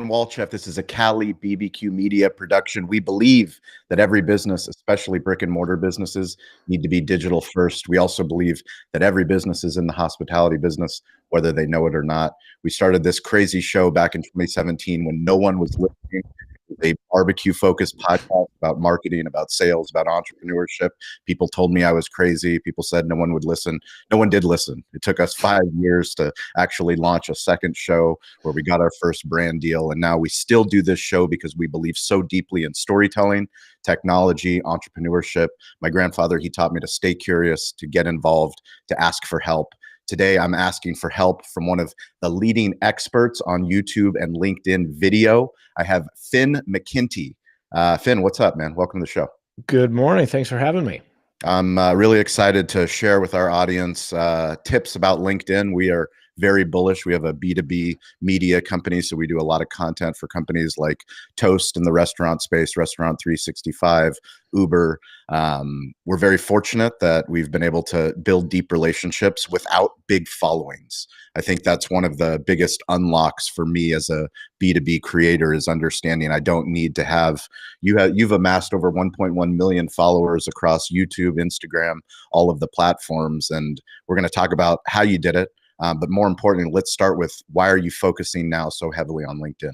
Walchef. This is a Cali BBQ Media production. We believe that every business, especially brick and mortar businesses, need to be digital first. We also believe that every business is in the hospitality business, whether they know it or not. We started this crazy show back in 2017 when no one was listening. A barbecue-focused podcast about marketing, about sales, about entrepreneurship. People told me I was crazy. People said no one would listen. No one did listen. It took us 5 years to actually launch a second show where we got our first brand deal. And now we still do this show because we believe so deeply in storytelling, technology, entrepreneurship. My grandfather, he taught me to stay curious, to get involved, to ask for help. Today, I'm asking for help from one of the leading experts on YouTube and LinkedIn video. I have Mckenty. Finn, what's up, man? Welcome to the show. Good morning. Thanks for having me. I'm really excited to share with our audience tips about LinkedIn. We are very bullish. We have a B2B media company, so we do a lot of content for companies like Toast in the restaurant space, Restaurant 365, Uber. We're very fortunate that we've been able to build deep relationships without big followings. I think that's one of the biggest unlocks for me as a B2B creator is understanding I don't need to have, you've amassed over 1.1 million followers across YouTube, Instagram, all of the platforms. And we're going to talk about how you did it. But more importantly, let's start with why are you focusing now so heavily on LinkedIn?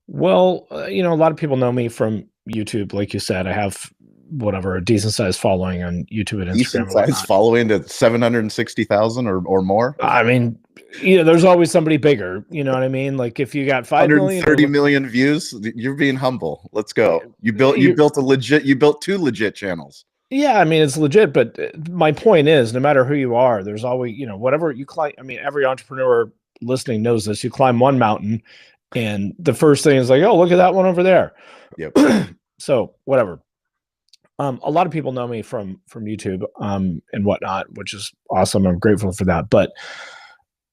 Well, a lot of people know me from YouTube. Like you said, I have a decent sized following on YouTube and Instagram. Decent sized following to 760,000 or more. I mean, there's always somebody bigger. You know what I mean? Like if you got 5 million, 130 million views, you're being humble. Let's go. You built two legit channels. Yeah, I mean, it's legit, but my point is, no matter who you are, there's always, whatever you climb. I mean, every entrepreneur listening knows this. You climb one mountain, and the first thing is like, oh, look at that one over there. Yep. So whatever. A lot of people know me from YouTube and whatnot, which is awesome. I'm grateful for that. But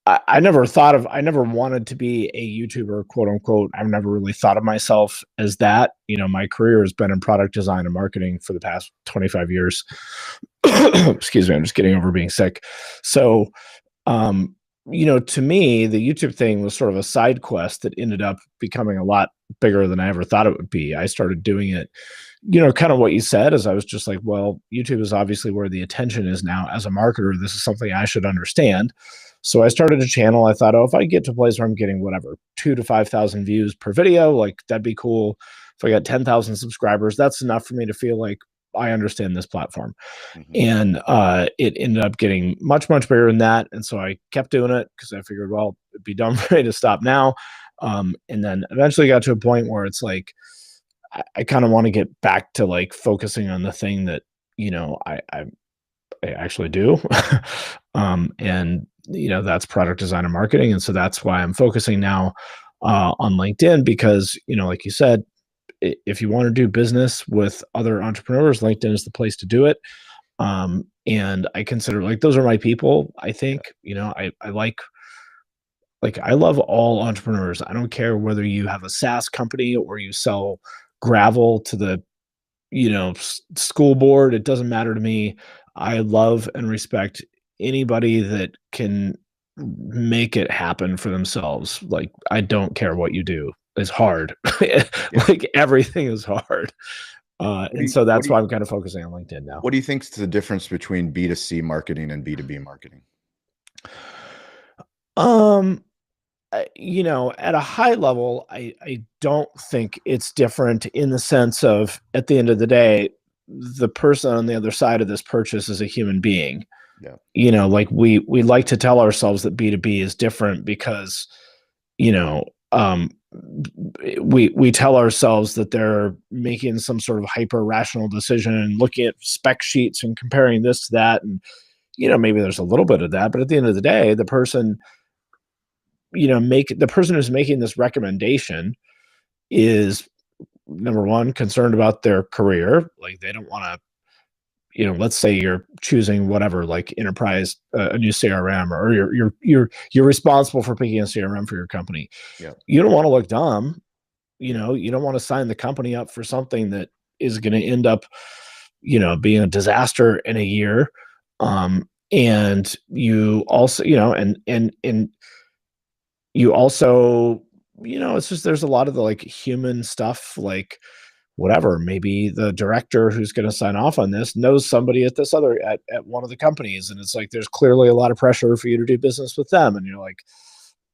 I never wanted to be a YouTuber, quote unquote. I've never really thought of myself as that. My career has been in product design and marketing for the past 25 years. Excuse me, I'm just getting over being sick. So, to me, the YouTube thing was sort of a side quest that ended up becoming a lot bigger than I ever thought it would be. I started doing it, kind of what you said, is I was just like, well, YouTube is obviously where the attention is now. As a marketer, this is something I should understand. So I started a channel. I thought, if I get to a place where I'm getting 2,000 to 5,000 views per video, like that'd be cool. If I got 10,000 subscribers, that's enough for me to feel like I understand this platform. Mm-hmm. And it ended up getting much, much bigger than that. And so I kept doing it because I figured, well, it'd be dumb for me to stop now. And then eventually got to a point where it's like, I kind of want to get back to like focusing on the thing that, I actually do. And that's product design and marketing. And so that's why I'm focusing now on LinkedIn, because, like you said, if you want to do business with other entrepreneurs, LinkedIn is the place to do it. And I consider like, those are my people. I think, I love all entrepreneurs. I don't care whether you have a SaaS company or you sell gravel to the, school board. It doesn't matter to me. I love and respect anybody that can make it happen for themselves. Like, I don't care what you do. It's hard. Like everything is hard. And so that's why I'm kind of focusing on LinkedIn now. What do you think is the difference between B2C marketing and B2B marketing? At a high level, I don't think it's different in the sense of, at the end of the day, the person on the other side of this purchase is a human being. Yeah. Like we like to tell ourselves that B2B is different because, we tell ourselves that they're making some sort of hyper rational decision and looking at spec sheets and comparing this to that. And, maybe there's a little bit of that, but at the end of the day, the person, the person who's making this recommendation is, number one, concerned about their career. Like they don't want to, let's say you're choosing whatever, like enterprise, a new CRM, or you're responsible for picking a CRM for your company. Yeah. You don't want to look dumb. You don't want to sign the company up for something that is going to end up, being a disaster in a year. And you also, and you also it's just there's a lot of the like human stuff, like whatever. Maybe the director who's going to sign off on this knows somebody at this other at one of the companies, and it's like there's clearly a lot of pressure for you to do business with them, and you're like,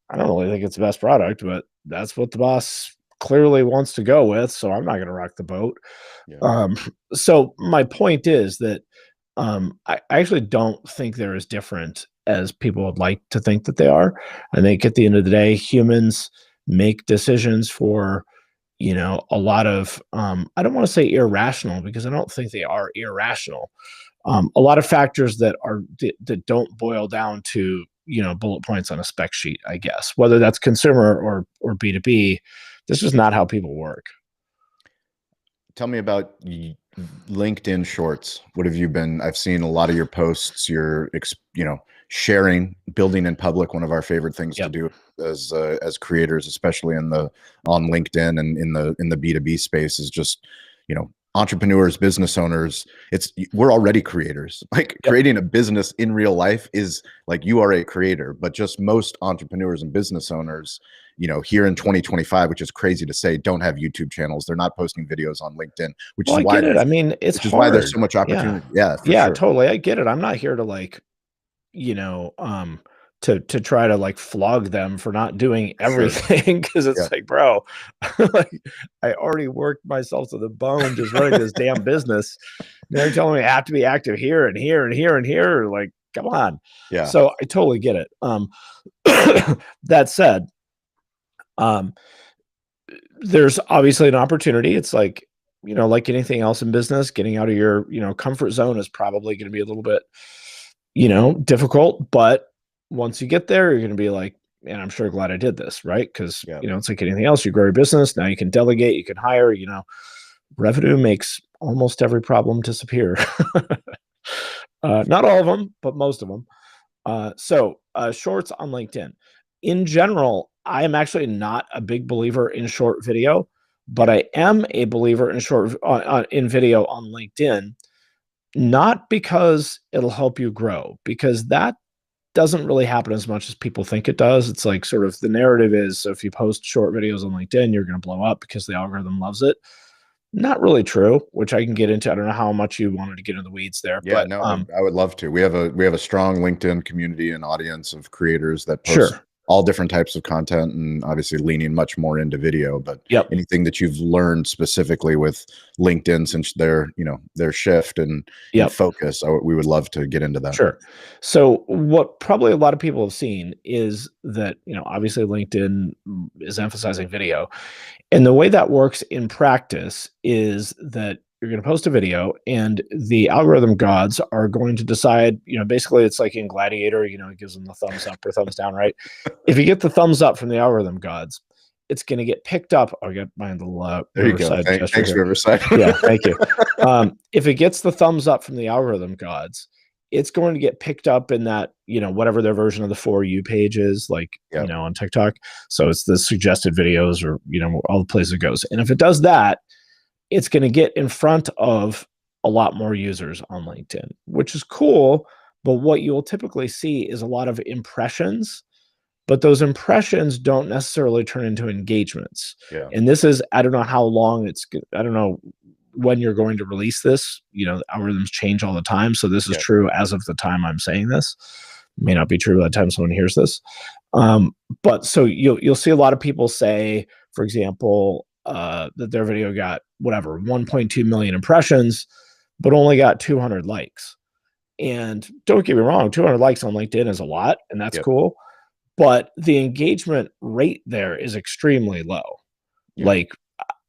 I don't really think it's the best product, but that's what the boss clearly wants to go with, so I'm not going to rock the boat. Yeah. Um, so my point is that I actually don't think they're as different as people would like to think that they are. I think at the end of the day, humans make decisions for, a lot of, I don't want to say irrational because I don't think they are irrational. A lot of factors that don't boil down to, bullet points on a spec sheet, I guess, whether that's consumer or B2B. This is not how people work. Tell me about LinkedIn Shorts. What have you been? I've seen a lot of your posts. You're, sharing, building in public. One of our favorite things to do as creators, especially on LinkedIn and in the B2B space, is just, entrepreneurs, business owners. We're already creators. Like creating a business in real life is like you are a creator, but just most entrepreneurs and business owners, here in 2025, which is crazy to say, don't have YouTube channels. They're not posting videos on LinkedIn, which is why I mean, it's which is hard. why there's so much opportunity. Yeah, for sure. Totally. I get it. I'm not here to like, to try to like flog them for not doing everything because it's like, bro, like I already worked myself to the bone just running this damn business. They're telling me I have to be active here and here and here and here. Like, come on. Yeah. So I totally get it. That said, there's obviously an opportunity. It's like, like anything else in business, getting out of your, comfort zone is probably going to be a little bit, difficult, but once you get there, you're going to be like, man, I'm sure glad I did this. Right. Cause it's like anything else. You grow your business. Now you can delegate, you can hire, revenue makes almost every problem disappear. Not all of them, but most of them. So shorts on LinkedIn in general, I am actually not a big believer in short video, but I am a believer in in video on LinkedIn, not because it'll help you grow, because that doesn't really happen as much as people think it does. It's like sort of the narrative is, so if you post short videos on LinkedIn, you're going to blow up because the algorithm loves it. Not really true, which I can get into. I don't know how much you wanted to get into the weeds there. Yeah, but, no, I would love to. We have a strong LinkedIn community and audience of creators that post all different types of content, and obviously leaning much more into video. But anything that you've learned specifically with LinkedIn since their shift and focus, we would love to get into that. Sure. So what probably a lot of people have seen is that, obviously LinkedIn is emphasizing video. And the way that works in practice is that you're going to post a video and the algorithm gods are going to decide, basically it's like in Gladiator, it gives them the thumbs up or thumbs down, right? If you get the thumbs up from the algorithm gods, it's going to get picked up. I'll get my little there you go. Thanks, Riverside. Yeah, thank you. If it gets the thumbs up from the algorithm gods, it's going to get picked up in that, whatever their version of the For You page is, like, on TikTok. So it's the suggested videos or, all the places it goes. And if it does that, it's going to get in front of a lot more users on LinkedIn, which is cool. But what you will typically see is a lot of impressions, but those impressions don't necessarily turn into engagements. Yeah. And this is, I don't know how long I don't know when you're going to release this. The algorithms change all the time. So this is true as of the time I'm saying this. It may not be true by the time someone hears this. But so you'll see a lot of people say, for example, that their video got 1.2 million impressions, but only got 200 likes. And don't get me wrong, 200 likes on LinkedIn is a lot, and that's cool. But the engagement rate there is extremely low. Like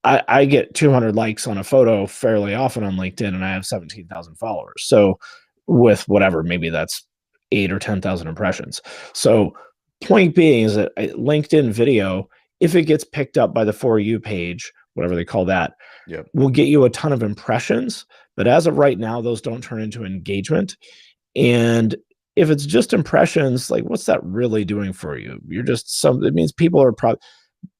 I get 200 likes on a photo fairly often on LinkedIn, and I have 17,000 followers. So with maybe that's 8 or 10,000 impressions. So point being is that LinkedIn video, if it gets picked up by the For You page, whatever they call that, will get you a ton of impressions. But as of right now, those don't turn into engagement. And if it's just impressions, like what's that really doing for you? It means people are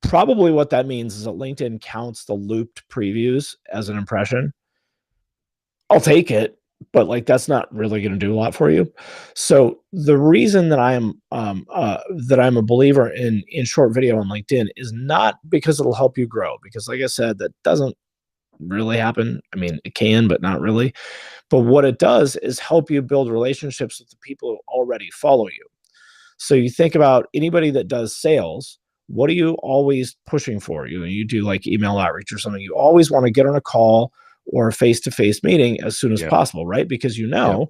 probably what that means is that LinkedIn counts the looped previews as an impression. I'll take it, but like that's not really going to do a lot for you. So the reason that I'm a believer in short video on LinkedIn is not because it'll help you grow, because like I said, that doesn't really happen. I mean, it can, but not really. But what it does is help you build relationships with the people who already follow you. So you think about anybody that does sales, what are you always pushing for? You do like email outreach or something. You always want to get on a call or a face-to-face meeting as soon as Yep. possible, right? Because Yep.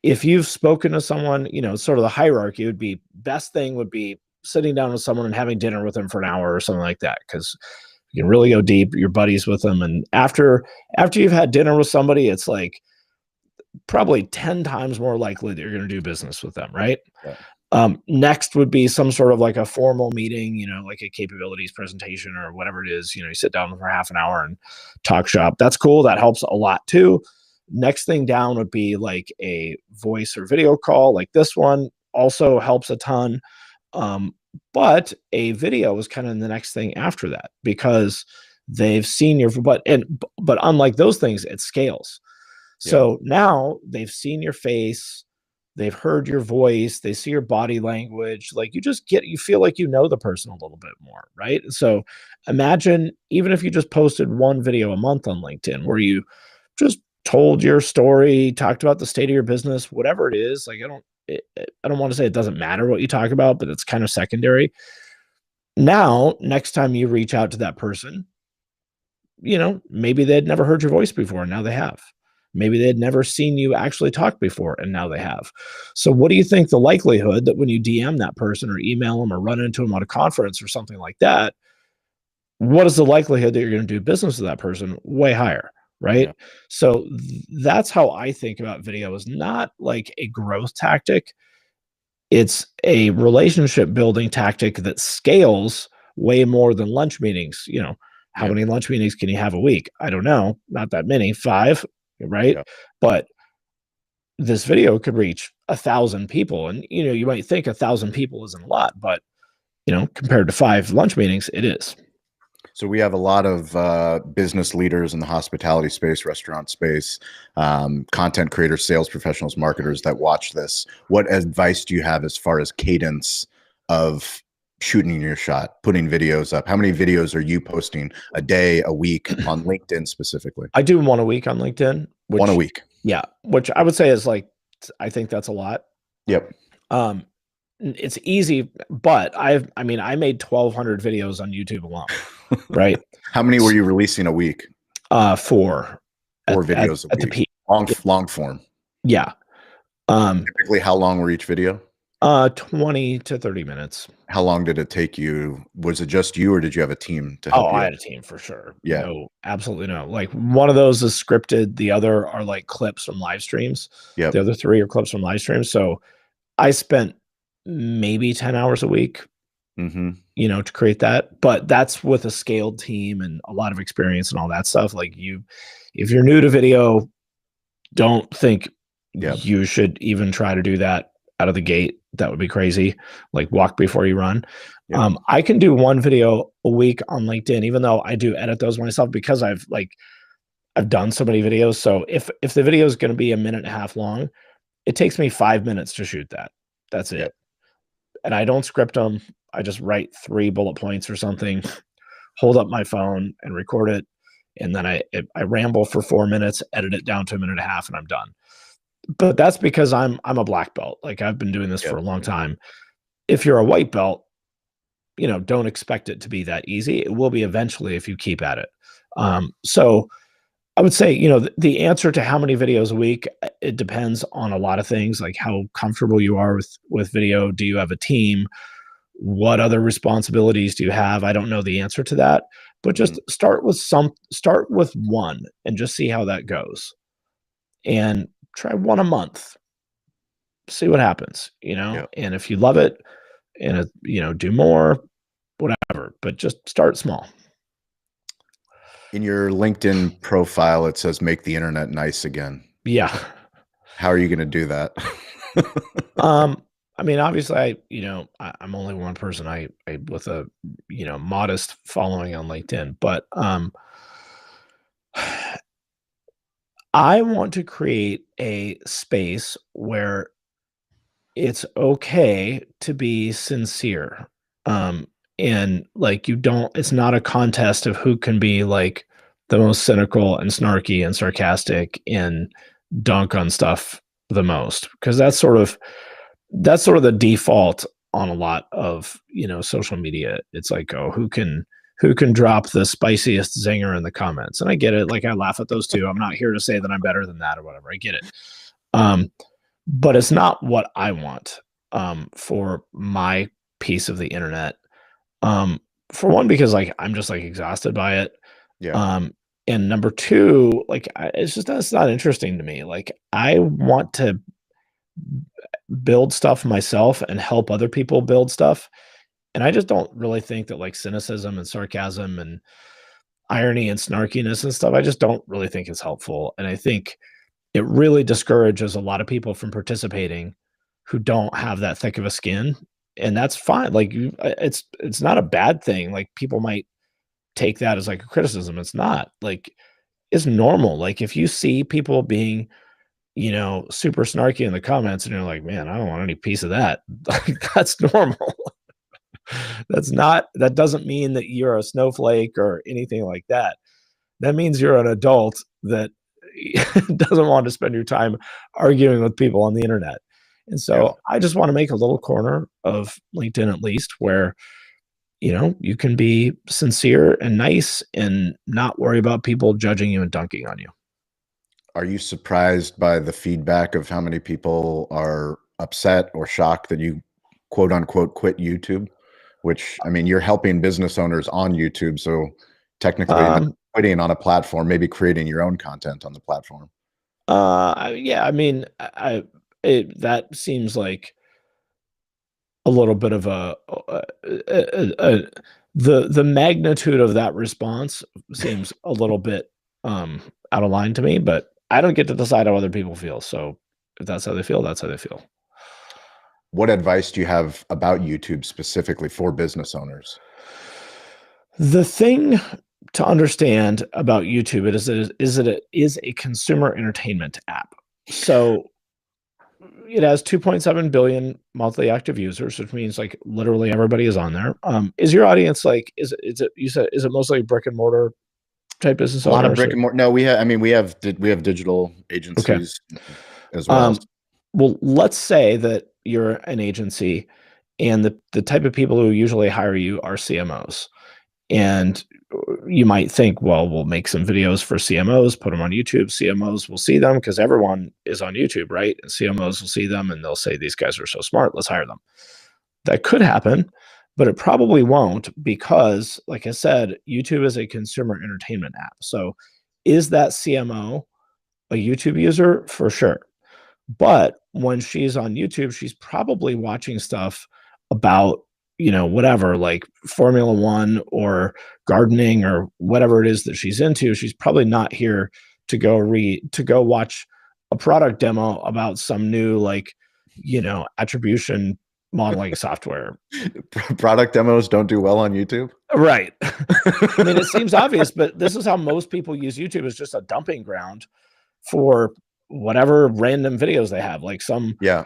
if you've spoken to someone, sort of the hierarchy would be best thing would be sitting down with someone and having dinner with them for an hour or something like that. Because you can really go deep, you're buddies with them. And after you've had dinner with somebody, it's like probably 10 times more likely that you're going to do business with them, right? Yep. Next would be some sort of like a formal meeting, like a capabilities presentation or whatever it is. You sit down for half an hour and talk shop. That's cool. That helps a lot too. Next thing down would be like a voice or video call, like this one also helps a ton. Um, but a video is kind of the next thing after that because they've seen but unlike those things, it scales. Yep. So now they've seen your face, they've heard your voice, they see your body language. Like you feel like you know the person a little bit more, right? So imagine even if you just posted one video a month on LinkedIn where you just told your story, talked about the state of your business, whatever it is. Like I don't want to say it doesn't matter what you talk about, but it's kind of secondary. Now, next time you reach out to that person, maybe they'd never heard your voice before, and now they have. Maybe they'd never seen you actually talk before, and now they have. So, what do you think the likelihood that when you DM that person or email them or run into them at a conference or something like that, what is the likelihood that you're going to do business with that person? Way higher, right? Yeah. So, that's how I think about video is not like a growth tactic. It's a relationship building tactic that scales way more than lunch meetings. How Yep. many lunch meetings can you have a week? I don't know. Not that many, 5, right? Yep. But this video could reach 1,000 people. And, you might think 1,000 people isn't a lot, but, compared to 5 lunch meetings, it is. So we have a lot of business leaders in the hospitality space, restaurant space, content creators, sales professionals, marketers that watch this. What advice do you have as far as cadence of shooting your shot, putting videos up? How many videos are you posting a day, a week on LinkedIn specifically? I do 1 a week on LinkedIn, One a which, week. yeah, which I would say is like, I think that's a lot. Yep. Um, it's easy, but I made 1,200 videos on YouTube alone, right? How many were you releasing a week? 4 4 videos a at the week. peak. Long form. Yeah. Typically, how long were each video? 20 to 30 minutes. How long did it take you? Was it just you, or did you have a team to Oh, help you I out? had a team for sure. Yeah. No, absolutely no. Like one of those is scripted. The other are like clips from live streams. Yep. The other 3 are clips from live streams. So I spent maybe 10 hours a week, Mm-hmm. to create that. But that's with a scaled team and a lot of experience and all that stuff. Like if you're new to video, don't think Yep. you should even try to do that out of the gate. That would be crazy. Like walk before you run. Yep. I can do 1 video a week on LinkedIn, even though I do edit those myself because I've done so many videos. So if the video is going to be a minute and a half long, it takes me 5 minutes to shoot that. That's it. Yep. And I don't script them. I just write 3 bullet points or something, hold up my phone and record it. And then I ramble for 4 minutes, edit it down to a minute and a half, and I'm done. But that's because I'm a black belt. Like I've been doing this for Yep. a long time. If you're a white belt, don't expect it to be that easy. It will be eventually if you keep at it. So I would say, the answer to how many videos a week, it depends on a lot of things, like how comfortable you are with video. Do you have a team? What other responsibilities do you have? I don't know the answer to that, but just start with 1 and just see how that goes. And try 1 a month. See what happens, Yep. and if you love it and do more, whatever, but just start small. In your LinkedIn profile, it says "Make the internet nice again." Yeah. How are you going to do that? Obviously I'm only one person. I with a, modest following on LinkedIn, but I want to create a space where it's okay to be sincere. Um, and like you don't it's not a contest of who can be like the most cynical and snarky and sarcastic and dunk on stuff the most. Because that's sort of the default on a lot of, social media. It's like, oh, who can drop the spiciest zinger in the comments. And I get it. Like I laugh at those too. I'm not here to say that I'm better than that or whatever. I get it. Um, but it's not what I want for my piece of the internet. For one, because like I'm just like exhausted by it. Yeah. Um, and number two, like it's just that's not interesting to me. Like I want to build stuff myself and help other people build stuff. And I just don't really think that like cynicism and sarcasm and irony and snarkiness and stuff, I just don't really think it's helpful. And I think it really discourages a lot of people from participating who don't have that thick of a skin. And that's fine. Like it's not a bad thing. Like people might take that as like a criticism. It's not. Like it's normal. Like if you see people being, super snarky in the comments and you're like, man, I don't want any piece of that. Like that's normal. That doesn't mean that you're a snowflake or anything like that. That means you're an adult that doesn't want to spend your time arguing with people on the internet. And Yeah. so I just want to make a little corner of LinkedIn at least where, you can be sincere and nice and not worry about people judging you and dunking on you. Are you surprised by the feedback of how many people are upset or shocked that you quote unquote quit YouTube? Which, I mean, you're helping business owners on YouTube, so technically not Um, quitting on a platform, maybe creating your own content on the platform. yeah, I mean, that seems like a little bit of the magnitude of that response seems a little bit out of line to me, but I don't get to decide how other people feel. So if that's how they feel, that's how they feel. What advice do you have about YouTube specifically for business owners? The thing to understand about YouTube is that it is a consumer entertainment app. So it has 2.7 billion monthly active users, which means like literally everybody is on there. Is your audience like is it you said is it mostly brick and mortar type business A lot of owners? brick and mortar. No, we have. I mean, we have digital Okay. agencies as well. Um, well, let's say that you're an agency and the type of people who usually hire you are CMOs. And you might think, well, we'll make some videos for CMOs, put them on YouTube. CMOs will see them because everyone is on YouTube, right? And CMOs will see them and they'll say, these guys are so smart, let's hire them. That could happen, but it probably won't because, like I said, YouTube is a consumer entertainment app. So is that CMO a YouTube user? For sure. But when she's on YouTube, she's probably watching stuff about, whatever, like Formula One or gardening or whatever it is that she's into. She's probably not here to go watch a product demo about some new like, attribution modeling software. Product demos don't do well on YouTube. Right. I mean, it seems obvious, but this is how most people use YouTube as just a dumping ground for whatever random videos they have. Like some, Yeah,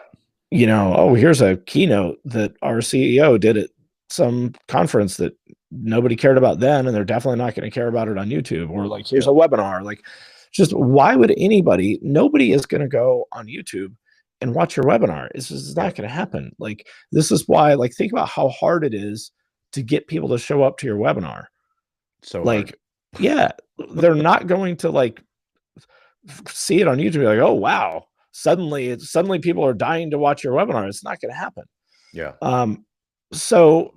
oh, here's a keynote that our CEO did at some conference that nobody cared about then, and they're definitely not going to care about it on YouTube. Or like, here's a webinar. Like, just why would anybody? Nobody is going to go on YouTube and watch your webinar. This is not going to happen. Like, this is why. Like, think about how hard it is to get people to show up to your webinar. so hard. Like, yeah, they're not going to like see it on YouTube. Like, oh wow, suddenly people are dying to watch your webinar. It's not going to happen. Yeah, So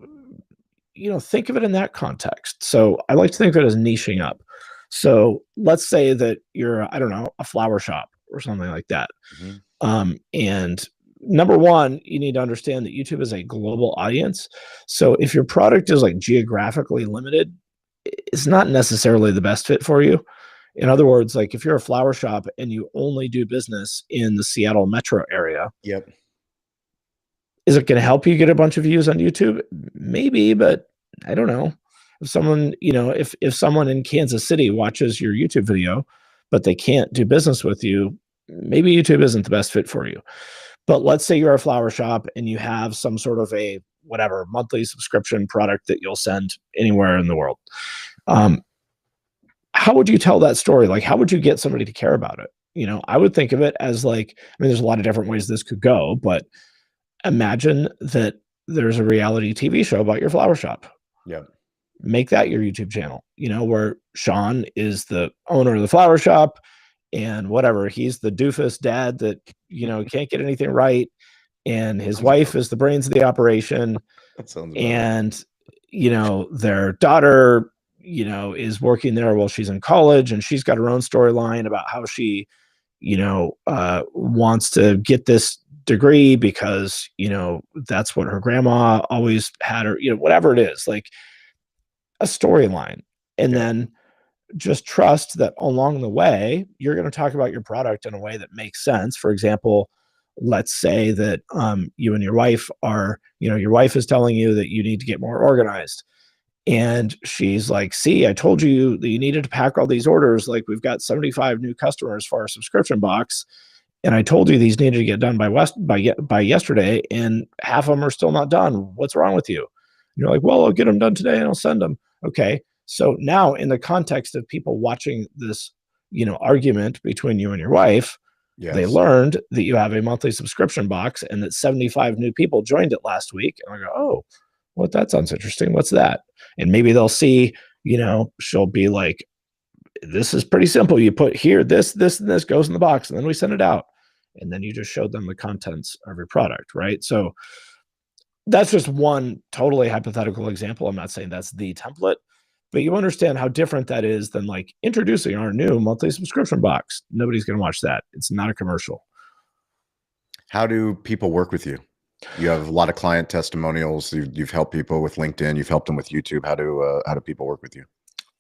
think of it in that context. So I like to think of it as niching up. So let's say that you're, I don't know, a flower shop or something like that. mhm. And number one, you need to understand that YouTube is a global audience. So if your product is like geographically limited, it's not necessarily the best fit for you. In other words, like if you're a flower shop and you only do business in the Seattle metro area, Yep. is it going to help you get a bunch of views on YouTube? Maybe, but I don't know. If someone, if someone in Kansas City watches your YouTube video, but they can't do business with you, maybe YouTube isn't the best fit for you. But let's say you're a flower shop and you have some sort of a whatever monthly subscription product that you'll send anywhere in the world. Um, how would you tell that story? Like, how would you get somebody to care about it? I would think of it as like, I mean, there's a lot of different ways this could go, but imagine that there's a reality TV show about your flower shop. Yeah. Make that your YouTube channel, where Sean is the owner of the flower shop and whatever. He's the doofus dad that, can't get anything right. And his wife is the brains of the operation. That sounds and, their daughter, is working there while she's in college, and she's got her own storyline about how she, wants to get this degree because, that's what her grandma always had her, whatever it is, like a storyline. And then just trust that along the way, you're going to talk about your product in a way that makes sense. For example, let's say that you and your wife are, your wife is telling you that you need to get more organized. And she's like, see, I told you that you needed to pack all these orders. Like, we've got 75 new customers for our subscription box. And I told you these needed to get done by yesterday, and half of them are still not done. What's wrong with you? And you're like, well, I'll get them done today and I'll send them. Okay. So now in the context of people watching this, argument between you and your wife, they learned that you have a monthly subscription box and that 75 new people joined it last week. And I go, oh, well, that sounds interesting. What's that? And maybe they'll see, she'll be like, this is pretty simple. You put here, this, and this goes in the box, and then we send it out. And then you just showed them the contents of your product, right? So that's just one totally hypothetical example. I'm not saying that's the template, but you understand how different that is than like introducing our new monthly subscription box. Nobody's going to watch that. It's not a commercial. How do people work with you? You have a lot of client testimonials. You've helped people with LinkedIn. You've helped them with YouTube. How do people work with you?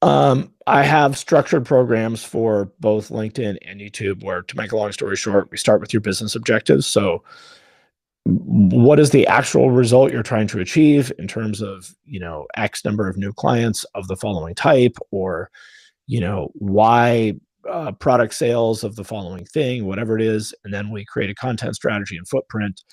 I have structured programs for both LinkedIn and YouTube where, to make a long story short, we start with your business objectives. So what is the actual result you're trying to achieve in terms of, X number of new clients of the following type, or, why product sales of the following thing, whatever it is. And then we create a content strategy and footprint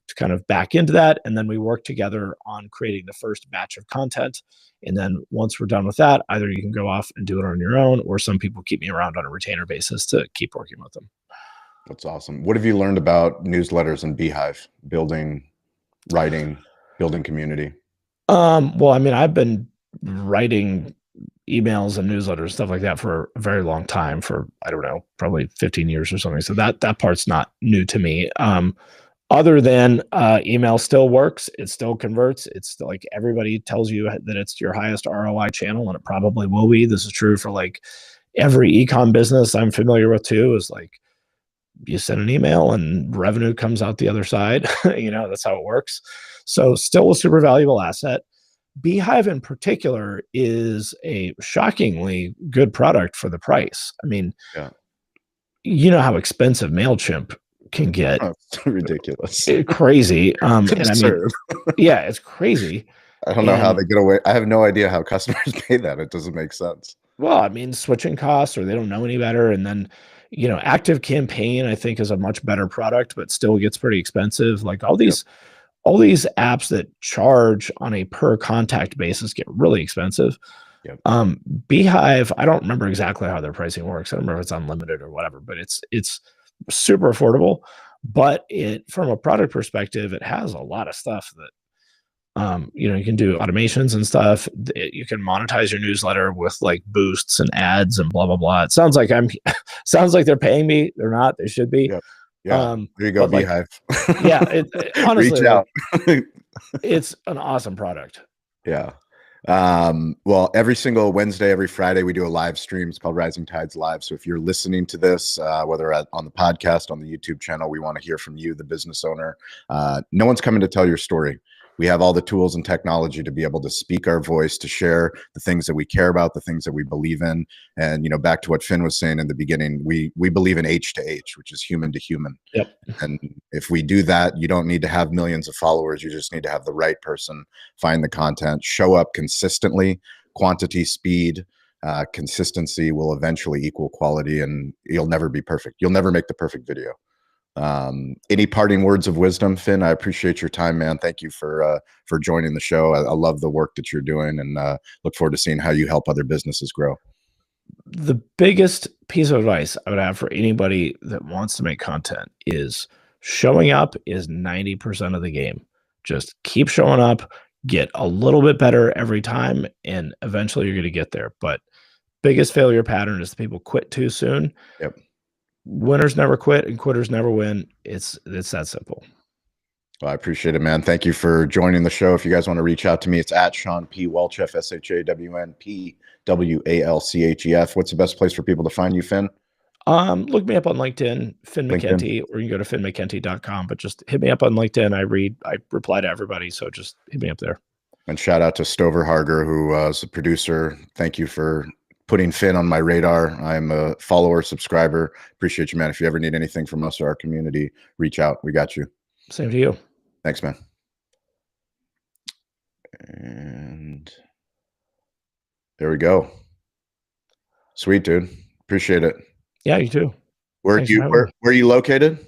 to kind of back into that. And then we work together on creating the first batch of content. And then once we're done with that, either you can go off and do it on your own, or some people keep me around on a retainer basis to keep working with them. That's awesome. What have you learned about newsletters and Beehive, writing, building community? Well, I mean, I've been writing emails and newsletters, stuff like that for a very long time, for, I don't know, probably 15 years or something. So that part's not new to me. Other than email still works, it still converts. It's still, like, everybody tells you that it's your highest ROI channel, and it probably will be. This is true for like every e-com business I'm familiar with too, is like, you send an email and revenue comes out the other side. That's how it works. So still a super valuable asset. Beehive in particular is a shockingly good product for the price. I mean, you know how expensive MailChimp can get. Oh, it's ridiculous. Crazy. It's and I mean, yeah, it's crazy. I don't know how they get away. I have no idea how customers pay that. It doesn't make sense. Well, I mean, switching costs, or they don't know any better. And then, Active Campaign, I think, is a much better product, but still gets pretty expensive. Like all these apps that charge on a per contact basis get really expensive. Beehive, I don't remember exactly how their pricing works. I don't remember if it's unlimited or whatever, but it's super affordable. But from a product perspective, it has a lot of stuff that, you can do automations and stuff. You can monetize your newsletter with like boosts and ads and blah, blah, blah. It sounds like sounds like they're paying me. They're not, they should be. Yeah. There you go, Beehive. Honestly, reach out. It's an awesome product. Yeah. Well, every single Wednesday, every Friday, we do a live stream. It's called Rising Tides Live. So if you're listening to this, whether on the podcast, on the YouTube channel, we want to hear from you, the business owner. No one's coming to tell your story. We have all the tools and technology to be able to speak our voice, to share the things that we care about, the things that we believe in. And, back to what Finn was saying in the beginning, we believe in H to H, which is human to human. Yep. And if we do that, you don't need to have millions of followers. You just need to have the right person, find the content, show up consistently, quantity, speed. consistency will eventually equal quality, and you'll never be perfect. You'll never make the perfect video. Any parting words of wisdom, Finn? I appreciate your time, man. Thank you for joining the show. I love the work that you're doing, and look forward to seeing how you help other businesses grow. The biggest piece of advice I would have for anybody that wants to make content is showing up is 90% of the game. Just keep showing up, get a little bit better every time, and eventually you're going to get there. But biggest failure pattern is the people quit too soon. Yep. Winners never quit and quitters never win. It's that simple. Well, I appreciate it, man. Thank you for joining the show. If you guys want to reach out to me, it's at Sean P. Walchef, ShawnPWalchef. What's the best place for people to find you, Finn? Look me up on LinkedIn, Finn Mckenty, or you can go to finnmckenty.com, but just hit me up on LinkedIn. I reply to everybody. So just hit me up there. And shout out to Stover Harger, who is a producer. Thank you for putting Finn on my radar. I'm a follower, subscriber. Appreciate you, man. If you ever need anything from us or our community, reach out. We got you. Same to you. Thanks, man. And there we go. Sweet, dude. Appreciate it. Yeah, you too. Where are you located?